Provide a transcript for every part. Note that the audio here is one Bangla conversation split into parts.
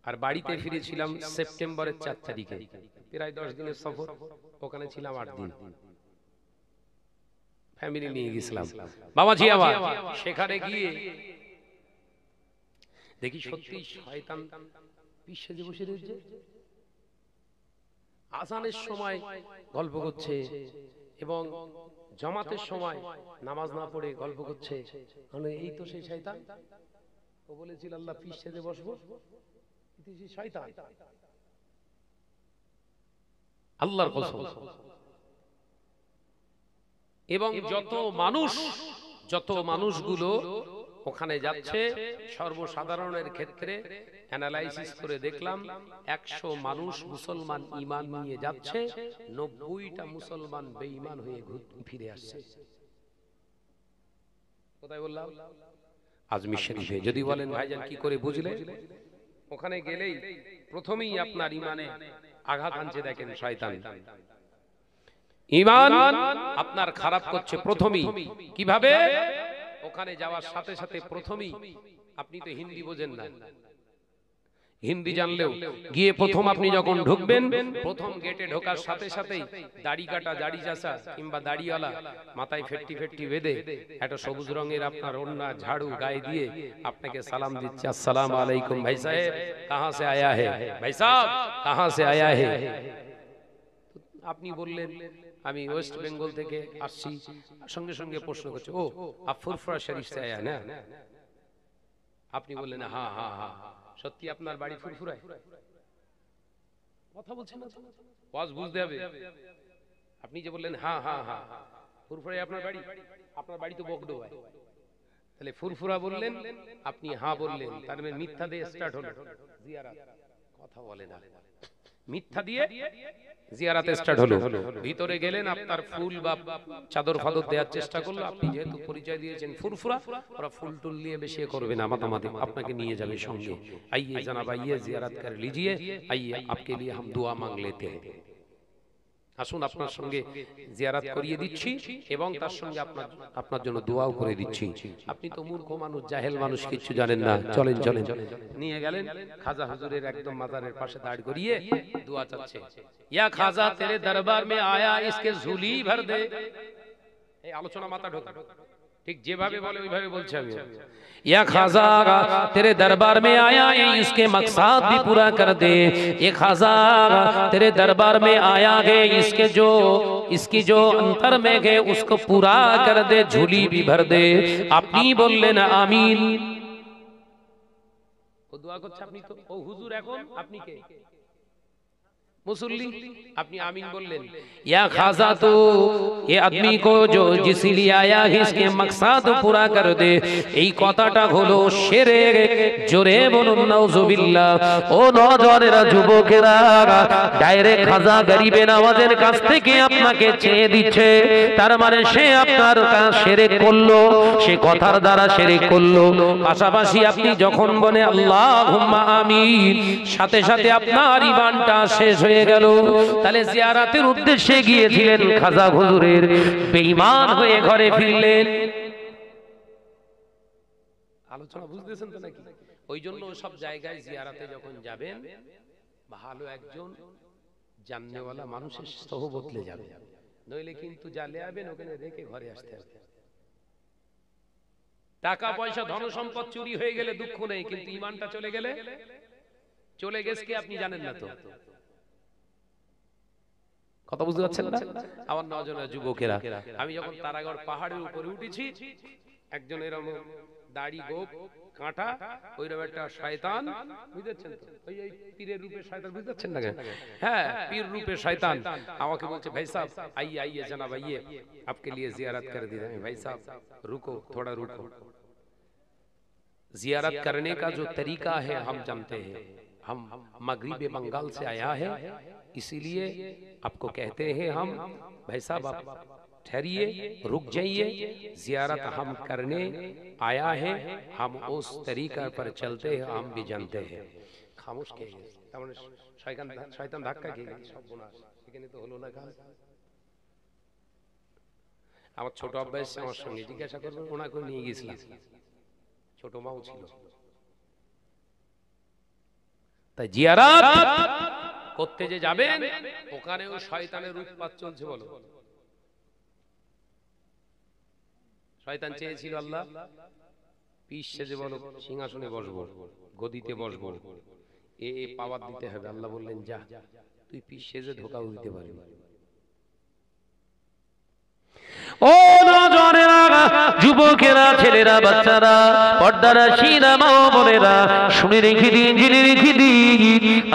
আর বাড়িতে ফিরেছিলাম সেপ্টেম্বরের 4 তারিখে। প্রায় 10 দিনের সফর, ওখানে ছিলাম 8 দিন। ফ্যামিলি নিয়ে গেছিলাম বাবাজি আমার। সেখানে গিয়ে দেখি সত্যি শয়তান পিছে বসে রয়েছে, আজানের সময় গল্প করছে এবং জামাতের সময় নামাজ না পড়ে গল্প করছে। মানে এই তো সেই শয়তান, ও বলেছিল আল্লাহ পিছ সেজে বসবো, কিন্তু সেই শয়তান। আল্লাহর কসম। এবং যত মানুষগুলো ওখানে যাচ্ছে, সর্বসাধারণের ক্ষেত্রে অ্যানালাইসিস করে দেখলাম 100 মানুষ মুসলমান ঈমান নিয়ে যাচ্ছে, 90টা মুসলমান বেঈমান হয়ে ফিরে আসছে। কোথায় বললাম? আজমির শরীফে। যদি বলেন ভাইজান কি করে বুঝলে? ওখানে গেলেই প্রথমেই আপনার ঈমানে আঘাত আনছে, দেখেন শয়তান ঈমান আপনার খারাপ করছে প্রথমেই। কিভাবে? ওখানে যাওয়ার সাথে সাথে প্রথমেই, আপনি তো হিন্দি বোঝেন না, হিন্দি জানলেও গিয়ে প্রথম আপনি যখন ঢুকবেন, প্রথম গেটে ঢোকার সাথে সাথেই দাড়ি কাটা, দাড়ি চাচা কিংবা দাড়িওয়ালা মাথায় ফেট্টি ফেট্টি বেঁধে একটা সবুজ রঙের আপনার ওড়না ঝাড়ু গায়ে দিয়ে আপনাকে সালাম দিচ্ছে, আসসালামু আলাইকুম ভাই সাহেব, কাহাं से आया है ভাই সাহেব, কাহাं से आया है। আপনি বললেন আমি ওয়েস্ট বেঙ্গল থেকে আসছি, সঙ্গে সঙ্গে প্রশ্ন করছে, ও আপ ফুরফুরা শরীফ से आया ना। আপনি বললেন হ্যাঁ হ্যাঁ হ্যাঁ, সত্যি আপনার বাড়ি ফুরফুরায়? কথা বলছেন না, ওয়াজ বুঝতে হবে। আপনি যে বললেন হ্যাঁ হ্যাঁ হ্যাঁ ফুরফুরায় আপনার বাড়ি, আপনার বাড়ি তো বকডোবায়, তাহলে ফুরফুরা বললেন, আপনি হ্যাঁ বললেন, তার মানে মিথ্যা দিয়ে স্টার্ট হলো জিয়ারত। কথা বলে না, মিথ্যা দিয়ে জিয়ারাতে স্টার্ট হলো। ভিতরে গেলেন, আপনার ফুল বা চাদর ফাদর দেওয়ার চেষ্টা করলো। আপনি যেহেতু পরিচয় দিয়েছেন ফুরফুরা, ওরা ফুল টুল নিয়ে বেশি করবে না, মাতামাতি আপনাকে নিয়ে যাবে সঙ্গে। आइए जनाब आइए जियारत कर लीजिए, आइए आपके लिए हम दुआ मांग लेते हैं। আসুন আপনার সঙ্গে জিয়ারত করিয়ে দিচ্ছি এবং তার সঙ্গে আপনার জন্য দোয়াও করে দিচ্ছি। আপনি তো মূর্খ মানুষ, জাহেল মানুষ, কিছু জানেন না। চলেন চলেন, নিয়ে গেলেন খাজা হুজুরের একদম মাজারের পাশে দাঁড় করিয়ে দোয়া চাচ্ছে, ইয়া খাজা তেরে দরবার মে আয়া ইসকে ঝুলি ভর দে। এই আলোচনা মাথা ঢোকা, ঠিক যেভাবে বলে ওইভাবে বলছি আমি। या खाजा तेरे दरबार में आया है, इसके मकसद भी पूरा कर दे। ये खाजा तेरे दरबार में आया है, इसकी जो अंतर में है उसको पूरा कर दे, झोली भी भर दे। আপনি বললেন আমিন। ও দোয়া করছে, আপনি তো ও হুজুর, এখন আপনি কে? मुसल्ली। अपनी आमीन बोलें, या खाजा तो ये आदमी को जो जिसलिए आया है इसके मकसद पूरा कर दे। এই কথাটা হলো শিরক। জোরে বলুন নাউজুবিল্লাহ। ও নওজওয়ানেরা, যুবকেরা, ডাইরেক্ট খাজা গরিবে নওয়াজের কাছ থেকে আপনাকে চেয়ে দিচ্ছে, তার মানে সে আপনার কাছে শিরক করলো, সে কথার দ্বারা শিরক করলো। পাশাপাশি আপনি যখন বলে আল্লাহুম্মা আমিন, সাথে সাথে আপনার ঈমানটা শেষ হয়ে গেল। তাহলে জিয়ারতের উদ্দেশ্যে গিয়েছিলেন খাজা হুজুরের, বেঈমান হয়ে ঘরে ফিরলেন। আলোচনা বুঝতেছেন তো নাকি? ওই জন্য সব জায়গায় জিয়ারতে যখন যাবেন, ভালো একজন জাননেওয়ালা মানুষের সোহবতে যাবে, নইলে কিন্তু জালে যাবেন, ওখানে রেখে ঘরে আসতে আসতে। টাকা পয়সা ধন সম্পদ চুরি হয়ে গেলে দুঃখ নেই, কিন্তু ঈমানটা চলে গেলে, চলে গেছে কি আপনি জানেন না তো। কথা বুঝতে পারছেন না? আমার নওজওয়ান যুবকেরা, আমি যখন তারাগড় পাহাড়ের উপরে উঠেছি, একজন এরকম দাড়ি গোপ কাঁটা ওইরকম একটা শয়তান, বুঝতেছেন তো, ওই পীরের রূপে শয়তান, বুঝতে পারছেন না? হ্যাঁ, পীর রূপে শয়তান আমাকে বলছে, ভাই সাহেব आइए आइए जनाब आइए आपके लिए जियारत कर दी। भाई साहब रुको, थोड़ा रुको। जियारत करने का जो तरीका है हम जानते हैं, हम मगरिब बंगाल से आया है, इसीलिए आपको कहते हैं हम, भाई साहब आप ठहरिए, रुक जाइए, जियारत हम करने आया है, हम उस तरीका पर चलते हैं, हम भी जानते हैं। खामोश के शयतान धक्का খেয়ে গেছে, সর্বনাশ, এখানে তো হলো না কাজ। আমার ছোট আব্বা এসে আমার সঙ্গে জিজ্ঞাসা করবেন, ওনাকে নিয়ে গেছিলাম, ছোট মাও ছিল। তাই জিয়ারত করতে যে যাবেন ওখানেও শয়তানের উৎপাত চলছে। বলো, শয়তান চেয়েছিল আল্লাহ পীর সেজে বলো সিংহাসনে বসবো, গদিতে বসবো, এ পাওয়ার দিতে হবে। আল্লাহ বললেন যা, তুই পীর সেজে ধোকাও দিতে পারবি। ও নজরেরা, যুবকেরা, ছেলেরা, বাচ্চারা, পর্দারা, শিরা, মা বোনেরা, শুনে রেখে দিন, জেনে রেখে দিন,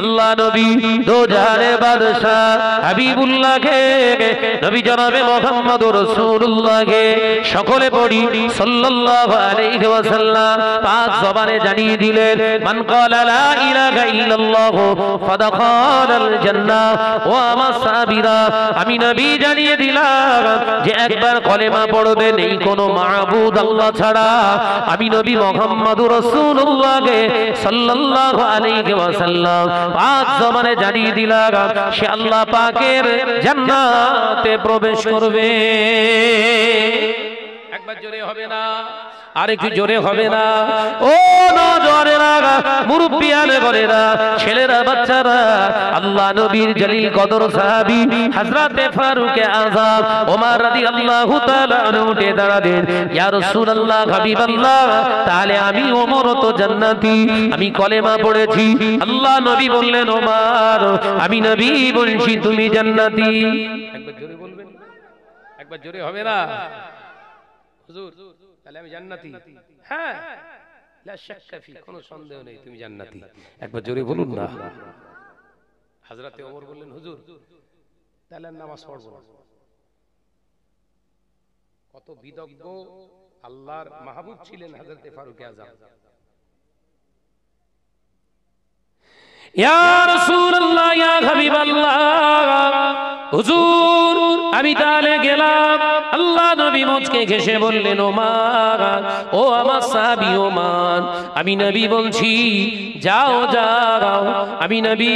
আল্লাহ নবী দো জাহানের বাদশা হাবিবুল্লাহকে, নবী জনাবে মুহাম্মদুর রাসূলুল্লাহকে সকলে পড়ি সাল্লাল্লাহু আলাইহি ওয়াসাল্লাম পাক জবানে জানিয়ে দিলেন, মান ক্বালা লা ইলাহা ইল্লাল্লাহু ফাদাখালাল জান্নাহ। ও আমার সাহাবীরা, আমি নবী জানিয়ে দিলাম যে একবার কলেমা পড়বে, নেই কোনো মাবুদ আল্লাহ ছাড়া, আমি নবী মুহাম্মদুর রাসূলুল্লাহকে সাল্লাল্লাহু আলাইহি ওয়াসাল্লাম পাক জবানে জানিয়ে দিলাম সে আল্লাহ পাকের জান্নাতে প্রবেশ করবে। একবার জোরে হবে না? আর একটু জোরে হবে না? ও নজরেরা, মুরব্বিয়ানে বলেরা, ছেলেরা, বাচ্চারা, আল্লাহ নবীর জলিল কদর সাহাবী হযরতে ফারুক আযম ওমর রাদিয়াল্লাহু তাআলা আনহু উঠে দাঁড়ালেন, ইয়া রাসূলুল্লাহ, হাবিবাল্লাহ, তাহলে আমি ওমর তো জান্নাতি, আমি কলেমা পড়েছি। আল্লাহ নবী বললেন, ওমর, আমি নবী বলছি তুমি জান্নাতি। একবার জোরে বলবেন? একবার জোরে হবে না? হুজুর তাহলে আমি জান্নাতি? হ্যাঁ, লা শাক্কা ফি, কোনো সন্দেহ নেই তুমি জান্নাতি। একবার জোরে বলুন না। হযরতে ওমর বললেন, হুজুর তাহলে নামাজ পড়ব না। কত বিদগ্ধ আল্লাহর মাহবুব ছিলেন হযরতে ফারুক আযম। ইয়া রাসূলুল্লাহ, ইয়া হাবিবাল্লাহ, হুজুর আমি তাহলে গেলাম। আল্লাহ নবী মুচকে হেসে বললেন, ওমর, ও আমার সাহাবী ওমর, আমি নবী বলছি যাও যাও, আমি নবী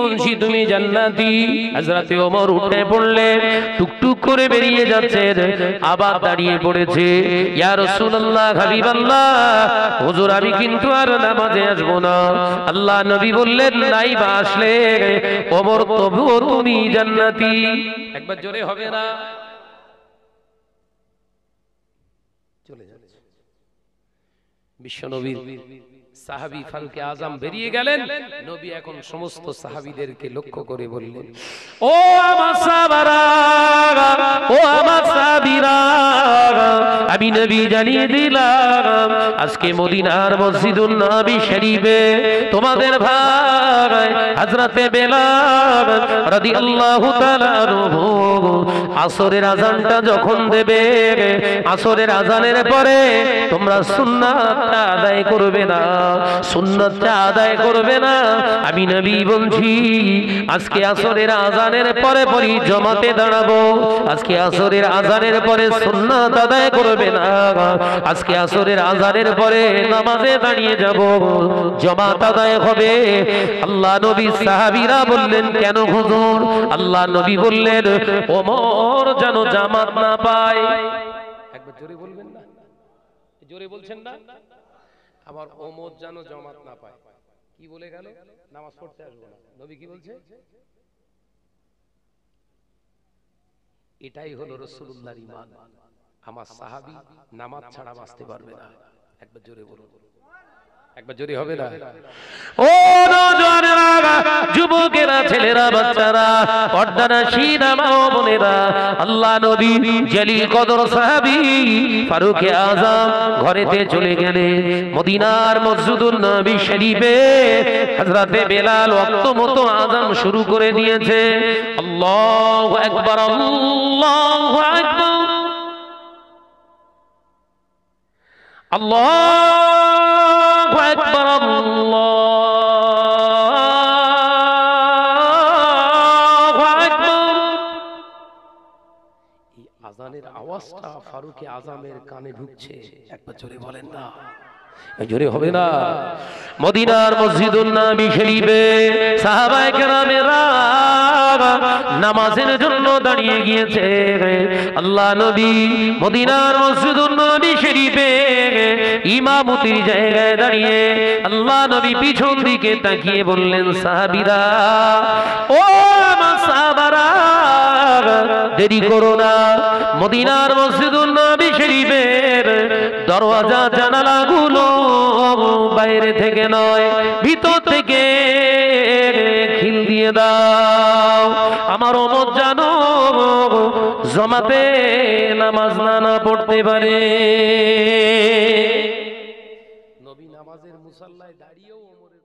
বলছি তুমি জান্নাতি। হযরতে ওমর উঠে পড়লেন, টুকটুক করে বেরিয়ে যাচ্ছে, আবার দাঁড়িয়ে পড়েছে। ইয়া রাসূলুল্লাহ, হাবিবাল্লাহ, হুজুর আমি কিন্তু আর নামাজে আসবো না। আল্লাহ নবী বললেন, নাই বা আসলে ওমর তবুও তুমি জান্নাতি। একবার জোরে হবে না? চলে যাচ্ছে। বিশ্বনবীর সাহাবী ফারুক আযম বেরিয়ে গেলেন। নবী এখন সমস্ত সাহাবীদেরকে লক্ষ্য করে বললেন, ও আমার সাহাবারা, ও আমার সাহাবীরা, আমি নবী জানিয়ে দিলাম আজকে মদিনার মসজিদুন নবী শরীফে তোমাদের ভাই হযরতে বেলাল রাদিয়াল্লাহু তাআলা আনহু আসরের আযানটা যখন দেবে, আসরের আযানের পরে তোমরা সুন্নাতটা আদায় করবে না, সুন্নাতটা আদায় করবে না। আমি নবী বলছি আজকে আসরের আযানের পরে পরে জামাতে দাঁড়াবো, আজকে আসরের আযানের পরে সুন্নাত আদায় করবে না, আজকে আসরের আযানের পরে নামাজে দাঁড়িয়ে যাব, জামাত আদায় হবে। আল্লাহ নবী সাহাবীরা বললেন, কেন হুজুর? আল্লাহ নবী বললেন, ওমর যেন জামাত না পায়। একবার জোরে বলবেন না? জোরে বলছেন না? আবার ওমর যেন জামাত না পায়। কি বলে গেল? নামাজ পড়তে আসবো না। নবী কি বলছে? এটাই হলো রাসূলুল্লাহর ঈমান। আমার সাহাবী নামাজ ছাড়া বাঁচতে পারবে না। একবার জোরে বলুন। একবার জোরে হবে না? ও নওজোয়ানেরা, যুবকেরা, ছেলেরা, বাচ্চারা, পর্দারা, শিরা, মা ও বোনেরা, আল্লাহ নবী জলিল কদর সাহাবী ফারুক আযম ঘরেতে চলে গেলেন। মদিনার মসজিদুন নবী শরীফে হযরতে বেলাল ওয়াক্ত মতো আযান শুরু করে দিয়েছে। আল্লাহু আকবার, আল্লাহু আকবার, আল্লাহু আকবার, আল্লাহু আকবার। এই আযানের আওয়াজটা ফারুক আযমের কানে ঢুকছে। একবার জোরে বলেন না? জোরে হবে না? মদিনার মসজিদুন নবী শরীফে সাহাবায়ে কেরামেরা নামাজের জন্য দাঁড়িয়ে গিয়েছে। আল্লাহ নবী মদিনার মসজিদুন নবী শরীফে ইমামতির জায়গায় দাঁড়িয়ে আল্লাহ নবী পিছন দিকে তাকিয়ে বললেন, সাহাবীরা, ও আমার সাহাবারা, দেরি করো না, মদিনার মসজিদুন নবী শরীফের দরওয়াজা জানালাগুলো বাইরে থেকে নয় ভিতর থেকে খিল দিয়ে দাও, আমার উম্মত জানো জামাতে নামাজ না পড়তে পারে। নবী নামাজের মুসাল্লায় দাঁড়িয়েও ওমরের